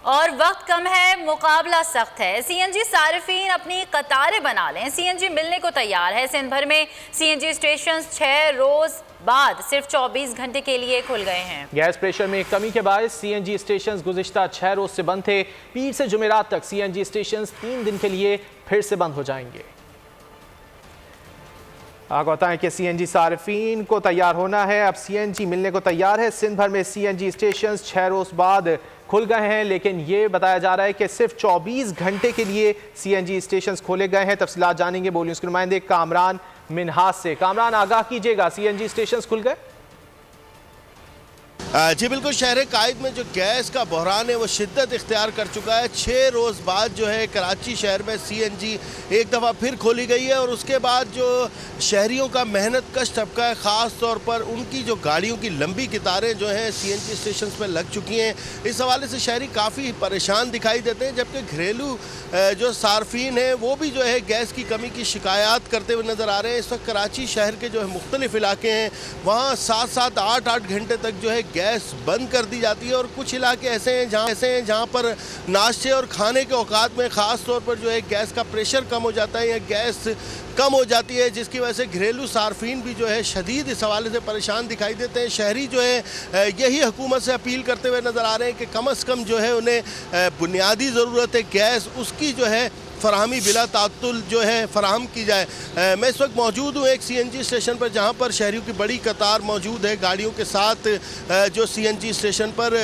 और वक्त कम है, मुकाबला सख्त है। सीएनजी सारिफीन अपनी कतारें बना लें, सीएनजी मिलने को तैयार है। सिंध भर में सीएनजी स्टेशन 6 रोज बाद सिर्फ 24 घंटे के लिए खुल गए हैं। गैस प्रेशर में कमी के बाद सीएनजी स्टेशन गुज़िश्ता 6 रोज से बंद थे। पीर से जुमेरात तक सीएनजी स्टेशन 3 दिन के लिए फिर से बंद हो जाएंगे। आपको बताएं कि सीएनजी सारिफीन को तैयार होना है, अब सीएनजी मिलने को तैयार है। सिंध भर में सीएनजी स्टेशन 6 रोज बाद खुल गए हैं, लेकिन ये बताया जा रहा है कि सिर्फ 24 घंटे के लिए सीएनजी स्टेशन खोले गए हैं। तफसीलात जानेंगे बोल न्यूज़ के नुमाइंदे कामरान मिन्हाज से। कामरान, आगाह कीजिएगा, सीएनजी स्टेशन खुल गए? जी बिल्कुल, शहर कायद में जो गैस का बहरान है वो शिद्दत इख्तियार कर चुका है। 6 रोज़ बाद जो है कराची शहर में सीएनजी एक दफ़ा फिर खोली गई है और उसके बाद जो शहरियों का मेहनत कश तबका है, ख़ास तौर पर उनकी जो गाड़ियों की लंबी कतारें जो हैं सीएनजी स्टेशन पर लग चुकी हैं। इस हवाले से शहरी काफ़ी परेशान दिखाई देते हैं, जबकि घरेलू जो सार्फिन हैं वो भी जो है गैस की कमी की शिकायत करते हुए नज़र आ रहे हैं। इस वक्त कराची शहर के जो है मुख्तलिफ इलाके हैं वहाँ 7-7, 8-8 घंटे तक जो है गैस बंद कर दी जाती है और कुछ इलाके ऐसे हैं जहाँ पर नाश्ते और खाने के औकात में ख़ास तौर पर जो है गैस का प्रेशर कम हो जाता है या गैस कम हो जाती है, जिसकी वजह से घरेलू सार्फिन भी जो है शदीद इस हवाले से परेशान दिखाई देते हैं। शहरी जो है यही हुकूमत से अपील करते हुए नज़र आ रहे हैं कि कम से कम जो है उन्हें बुनियादी ज़रूरत है गैस, उसकी जो है फराहमी बिला तातुल जो है फराहम की जाए। मैं इस वक्त मौजूद हूँ एक सीएनजी स्टेशन पर जहाँ पर शहरियों की बड़ी कतार मौजूद है गाड़ियों के साथ, जो सीएनजी स्टेशन पर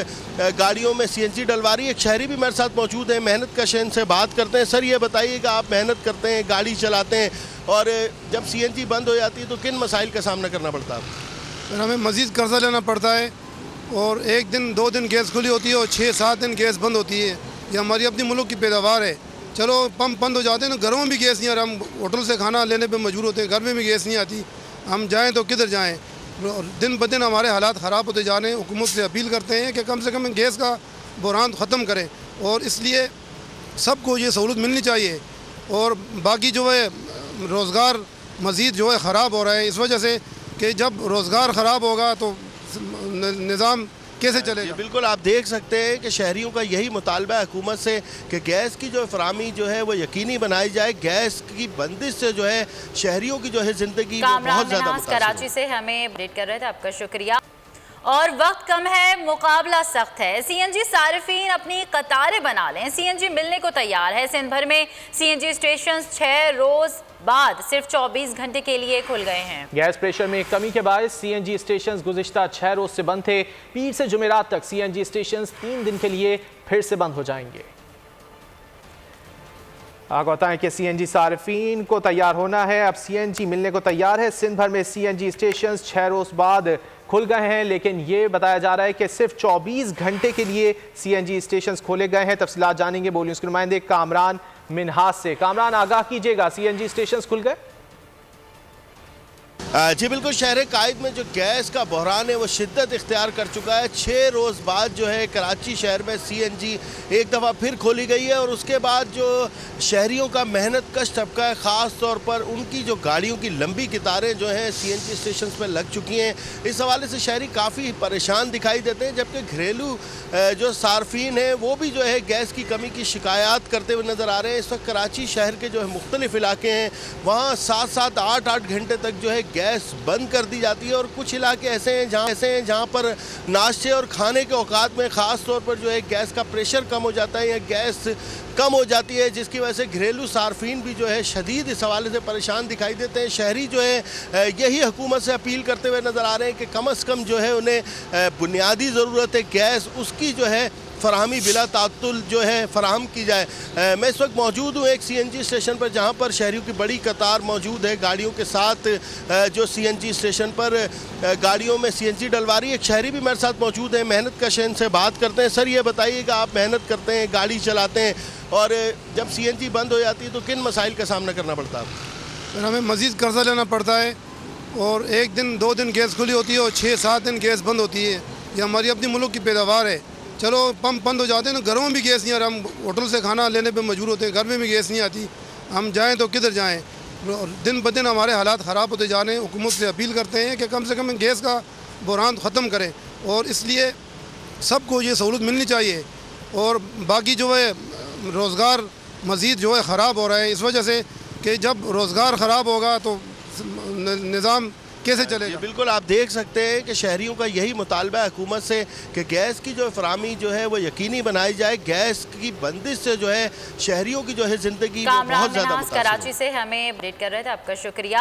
गाड़ियों में सीएनजी डलवा रही है। एक शहरी भी मेरे साथ मौजूद है, मेहनत का शहर से बात करते हैं। सर ये बताइएगा, आप मेहनत करते हैं, गाड़ी चलाते हैं और जब सीएनजी बंद हो जाती है तो किन मसाइल का सामना करना पड़ता है? फिर हमें मज़ीद कर्जा लेना पड़ता है और 1 दिन 2 दिन गैस खुली होती है और 6-7 दिन गैस बंद होती है। ये हमारी अपनी मुल्क की पैदावार है। चलो पंप बंद हो जाते हैं ना, घरों में भी गैस नहीं आ रहा, हम होटल से खाना लेने पे मजबूर होते हैं, घर में भी गैस नहीं आती। हम जाएं तो किधर जाएं? दिन ब दिन हमारे हालात ख़राब होते जा रहे हैं। हुकूमत से अपील करते हैं कि कम से कम गैस का बहरान ख़त्म करें और इसलिए सबको ये सहूलत मिलनी चाहिए। और बाकी जो है रोज़गार मज़ीद जो है ख़राब हो रहा है इस वजह से कि जब रोज़गार ख़राब होगा तो निज़ाम कैसे चलेगा? बिल्कुल, आप देख सकते हैं कि शहरियों का यही मुतालबा है हुकूमत से कि गैस की जो फराहमी जो है वो यकीनी बनाई जाए। गैस की बंदिश से जो है शहरियों की जो है ज़िंदगी बहुत ज़्यादा कराची से हमें अपडेट कर रहे थे, आपका शुक्रिया। और वक्त कम है, मुकाबला सख्त है। सीएनजी सारिफीन अपनी कतारें बना लें, सीएनजी मिलने को तैयार है। सिंध भर में सीएनजी स्टेशन 6 रोज बाद सिर्फ 24 घंटे के लिए खुल गए हैं। गैस प्रेशर में कमी के बाद सीएनजी स्टेशन गुज़िश्ता 6 रोज से बंद थे। पीर से जुमेरात तक सीएनजी स्टेशन 3 दिन के लिए फिर से बंद हो जाएंगे। आपको बताएं कि सीएनजी सारिफीन को तैयार होना है, अब सीएनजी मिलने को तैयार है। सिंध भर में सीएनजी स्टेशन 6 रोज बाद खुल गए हैं, लेकिन ये बताया जा रहा है कि सिर्फ 24 घंटे के लिए सीएनजी स्टेशन खोले गए हैं। तफसीलात जानेंगे बोल न्यूज़ के नुमाइंदे कामरान मिन्हाज से। कामरान, आगाह कीजिएगा, सीएनजी स्टेशन खुल गए? जी बिल्कुल, शहर कायद में जो गैस का बहरान है वो शिद्दत इख्तियार कर चुका है। 6 रोज़ बाद जो है कराची शहर में सीएनजी एक दफ़ा फिर खोली गई है और उसके बाद जो शहरियों का मेहनत कश तबका है, ख़ास तौर पर उनकी जो गाड़ियों की लंबी कतारें जो हैं सीएनजी स्टेशन पर लग चुकी हैं। इस हवाले से शहरी काफ़ी परेशान दिखाई देते हैं, जबकि घरेलू जो सार्फिन हैं वो भी जो है गैस की कमी की शिकायत करते हुए नज़र आ रहे हैं। इस वक्त कराची शहर के जो है मुख्तलिफ इलाके हैं वहाँ 7-7, 8-8 घंटे तक जो है गैस बंद कर दी जाती है और कुछ इलाके ऐसे हैं जहाँ पर नाश्ते और खाने के औकात में ख़ास तौर पर जो है गैस का प्रेशर कम हो जाता है या गैस कम हो जाती है, जिसकी वजह से घरेलू सार्फिन भी जो है शदीद इस हवाले से परेशान दिखाई देते हैं। शहरी जो है यही हुकूमत से अपील करते हुए नज़र आ रहे हैं कि कम से कम जो है उन्हें बुनियादी ज़रूरत है गैस, उसकी जो है फराहमी बिला तातुल जो है फराहम की जाए। मैं इस वक्त मौजूद हूँ एक सीएनजी स्टेशन पर जहाँ पर शहरियों की बड़ी कतार मौजूद है गाड़ियों के साथ, जो सीएनजी स्टेशन पर गाड़ियों में सीएनजी डलवा रही है। एक शहरी भी मेरे साथ मौजूद है, मेहनत का शहर से बात करते हैं। सर ये बताइएगा, आप मेहनत करते हैं, गाड़ी चलाते हैं और जब सीएनजी बंद हो जाती है तो किन मसाइल का सामना करना पड़ता है? फिर हमें मज़ीद कर्जा लेना पड़ता है और 1 दिन 2 दिन गैस खुली होती है और 6-7 दिन गैस बंद होती है। ये हमारी अपनी मुल्क की पैदावार है। चलो पंप बंद हो जाते हैं ना, घरों में भी गैस नहीं आ रहा, हम होटल से खाना लेने पे मजबूर होते हैं, घर में भी गैस नहीं आती। हम जाएं तो किधर जाएं? दिन ब दिन हमारे हालात ख़राब होते जा रहे हैं। हुकूमत से अपील करते हैं कि कम से कम गैस का बहरान ख़त्म करें और इसलिए सबको ये सहूलत मिलनी चाहिए। और बाकी जो है रोज़गार मज़ीद जो है ख़राब हो रहा है इस वजह से कि जब रोज़गार ख़राब होगा तो निज़ाम कैसे चलेगा। बिल्कुल आप देख सकते हैं कि शहरियों का यही मुतालबा है हुकूमत से कि गैस की जो फराहमी जो है वो यकीनी बनाई जाए। गैस की बंदिश से जो है शहरियों की जो है ज़िंदगी बहुत ज़्यादा कराची से हमें अपडेट कर रहे थे, आपका शुक्रिया।